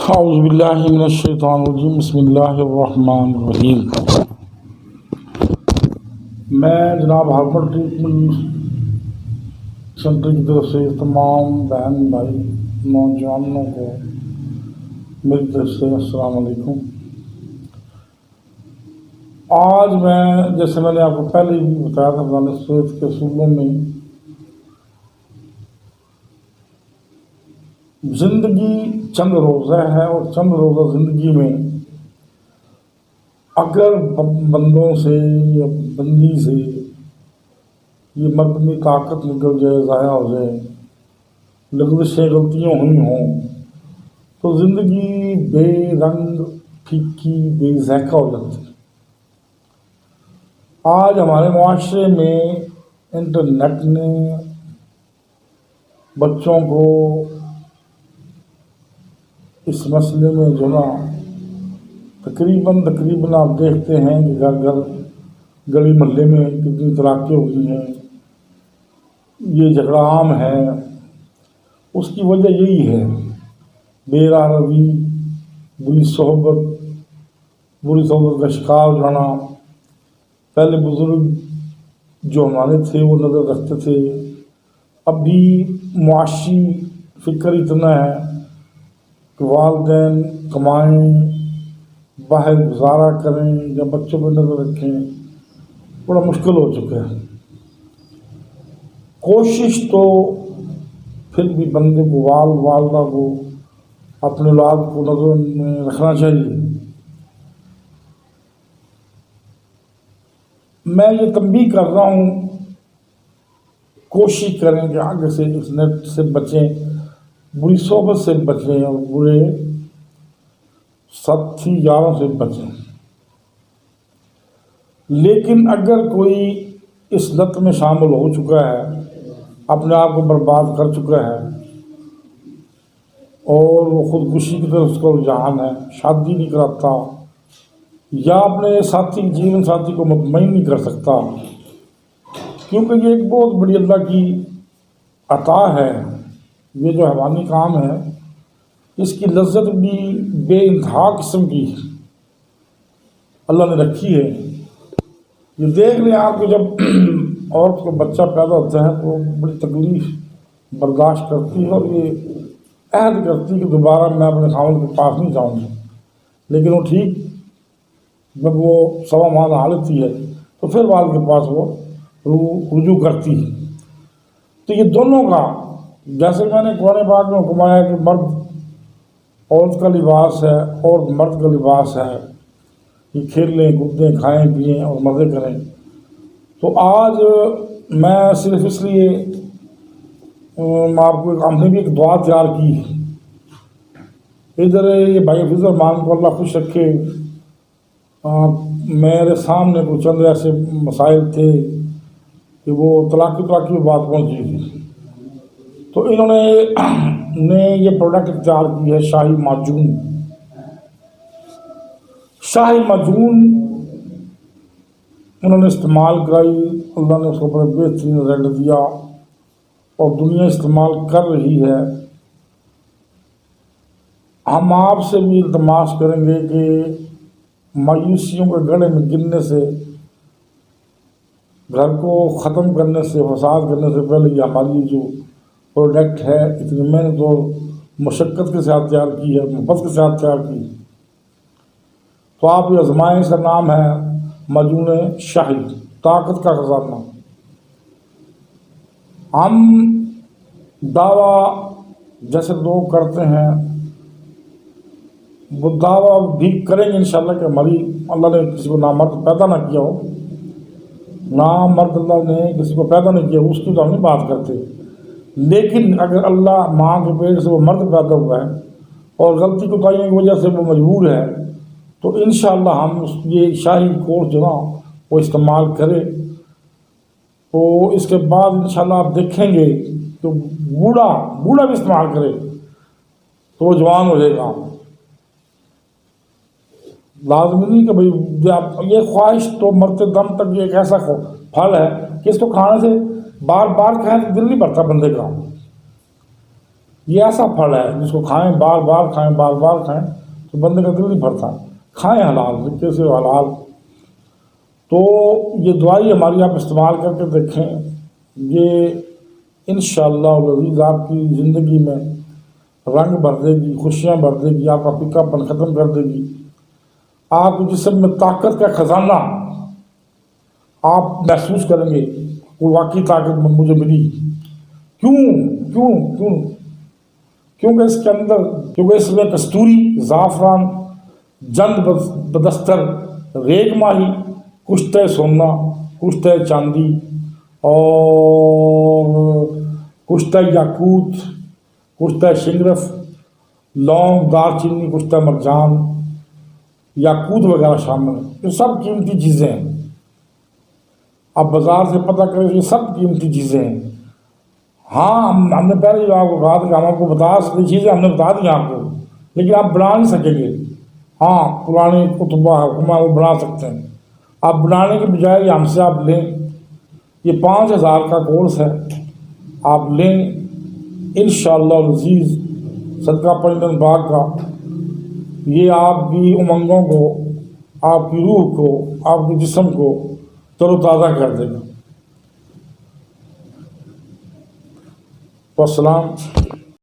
اعوذ باللہ من الشیطان الرجیم، بسم اللہ الرحمن الرحیم۔ میں جناب ہارمر ٹریٹمنٹ سینٹر کی طرف سے تمام بہن بھائی نوجوانوں کو میری طرف سے السلام علیکم۔ آج میں جیسے میں نے آپ کو پہلے بھی بتایا تھا قرآن سورت کے اصولوں میں، زندگی چند روزہ ہے اور چند روزہ زندگی میں اگر بندوں سے یا بندی سے یہ مردمی طاقت نکل جائے، ضائع ہو جائے، لغزشیں غلطیاں ہوئی ہوں تو زندگی بے رنگ پھیکی بے ذائقہ ہو جاتی ہے۔ آج ہمارے معاشرے میں انٹرنیٹ نے بچوں کو اس مسئلے میں جو نا تقریباً آپ دیکھتے ہیں کہ گھر گھر گلی محلے میں کتنی طلاقیں ہوئی ہیں، یہ جھگڑا عام ہے۔ اس کی وجہ یہی ہے بے راہ روی، بری صحبت کا شکار ہو جانا۔ پہلے بزرگ جو ہمارے تھے وہ نظر رکھتے تھے، اب بھی معاشی فکر اتنا ہے کہ والدین کمائیں، باہر گزارا کریں یا بچوں پہ نظر رکھیں، بڑا مشکل ہو چکا ہے۔ کوشش تو پھر بھی بندے کو والدہ کو اپنے اولاد کو نظر میں رکھنا چاہیے۔ میں یہ تنبیہ کر رہا ہوں، کوشش کریں کہ آگے سے اس نیٹ سے بچیں، بری صحبت سے بچیں اور برے ساتھی یاروں سے بچیں۔ لیکن اگر کوئی اس لت میں شامل ہو چکا ہے، اپنے آپ کو برباد کر چکا ہے اور وہ خودکشی کی طرف اس کا رجحان ہے، شادی نہیں کراتا یا اپنے جیون ساتھی کو مطمئن نہیں کر سکتا، کیونکہ یہ ایک بہت بڑی اللہ کی عطا ہے۔ یہ جو حیوانی کام ہے اس کی لذت بھی بے انتہا قسم کی اللہ نے رکھی ہے۔ یہ دیکھ لیں آپ کو، جب عورت کو بچہ پیدا ہوتا ہے تو بڑی تکلیف برداشت کرتی ہے اور یہ عہد کرتی ہے کہ دوبارہ میں اپنے خاوند کے پاس نہیں جاؤں گی، لیکن وہ ٹھیک جب وہ 1.25 ماہ حالتی ہے تو پھر والد کے پاس وہ رجوع کرتی ہے۔ تو یہ دونوں کا، جیسے میں نے قرآن پاک میں حکم آیا کہ مرد عورت کا لباس ہے اور مرد کا لباس ہے، یہ کھیلیں کودیں کھائیں پئیں اور مزے کریں، تو آج میں صرف اس لیے آپ کو ہم نے بھی ایک دعا تیار کی ہے۔ ادھر یہ بھائی حفیظ الرحمان کو اللہ خوش رکھے، میرے سامنے کچھ چند ایسے مسائل تھے کہ وہ طلاق کی بات پہنچی تھی، تو انہوں نے یہ پروڈکٹ تیار کی ہے، شاہی معجون۔ شاہی معجون انہوں نے استعمال کرائی، اللہ نے اس کو بڑا بہترین رزلٹ دیا اور دنیا استعمال کر رہی ہے۔ ہم آپ سے بھی التماس کریں گے کہ مایوسیوں کے گڑھے میں گرنے سے، گھر کو ختم کرنے سے، فساد کرنے سے پہلے یہ ہماری جو پروڈکٹ ہے اتنی محنت اور مشقت کے ساتھ تیار کی ہے، محبت کے ساتھ تیار کی، تو آپ یہ آزمائیں۔ اس کا نام ہے معجون شاہی، طاقت کا خزانہ۔ ہم دعویٰ جیسے لوگ کرتے ہیں وہ دعویٰ بھی کریں گے انشاءاللہ کہ ہماری اللہ نے کسی کو نامرد پیدا نہ کیا ہو، نامرد اللہ نے کسی کو پیدا نہیں کیا، اس کی تو ہم نہیں بات کرتے، لیکن اگر اللہ ماں کے پیٹ سے وہ مرد پیدا ہوا ہے اور غلطی کوتاہیوں کی وجہ سے وہ مجبور ہے، تو انشاءاللہ ہم یہ شاہی کورس جو نا وہ استعمال کریں، تو اس کے بعد انشاءاللہ آپ دیکھیں گے کہ بوڑھا بھی استعمال کرے تو وہ جوان ہو جائے گا۔ لازمی نہیں کہ بھائی یہ خواہش تو مرتے دم تک یہ ایک ایسا پھل ہے کہ اس کو کھانے سے بار بار کھائیں تو دل نہیں بھرتا بندے کا۔ یہ ایسا پھل ہے جس کو کھائیں بار بار کھائیں بار بار کھائیں تو بندے کا دل نہیں بھرتا. کھائیں حلال ذکر سے حلال. تو یہ دوائی ہماری آپ استعمال کر کے دیکھیں، یہ انشاءاللہ العزیز آپ کی زندگی میں رنگ بھر دے گی، خوشیاں بھر دے گی، آپ کا پکا پن ختم کر دے گی. آپ کے جسم میں طاقت کا خزانہ آپ محسوس کریں گے، وہ واقعی طاقت مجھے ملی. کیوں کیوں کیوں کیونکہ اس کے اندر، کیونکہ اس میں کستوری، زعفران، جند بدستر، ریگ ماہی، کشتہ سونا، کشتہ چاندی اور کشتہ یاقوت، کشتہ شنگرف، لونگ، دار چینی، کشتہ مرجان، یاقوت وغیرہ شامل ہیں. یہ سب قیمتی چیزیں ہیں. آپ بازار سے پتہ کریں، یہ سب قیمتی چیزیں ہیں. ہاں ہم نے پہلے جو آپ کو کہا تھا کہ ہم آپ کو بتا سکتے چیزیں ہم نے بتا دی آپ کو، لیکن آپ بنا نہیں سکیں گے. ہاں پرانے کتبہ حکمہ وہ بنا سکتے ہیں. آپ بنانے کے بجائے ہم سے آپ لیں. یہ 5000 کا کورس ہے، آپ لیں انشاءاللہ العزیز صدقہ پنجتن پاک کا. یہ آپ کی امنگوں کو، آپ کی روح کو، آپ کے جسم کو تر و تازہ کر دے گا. والسلام.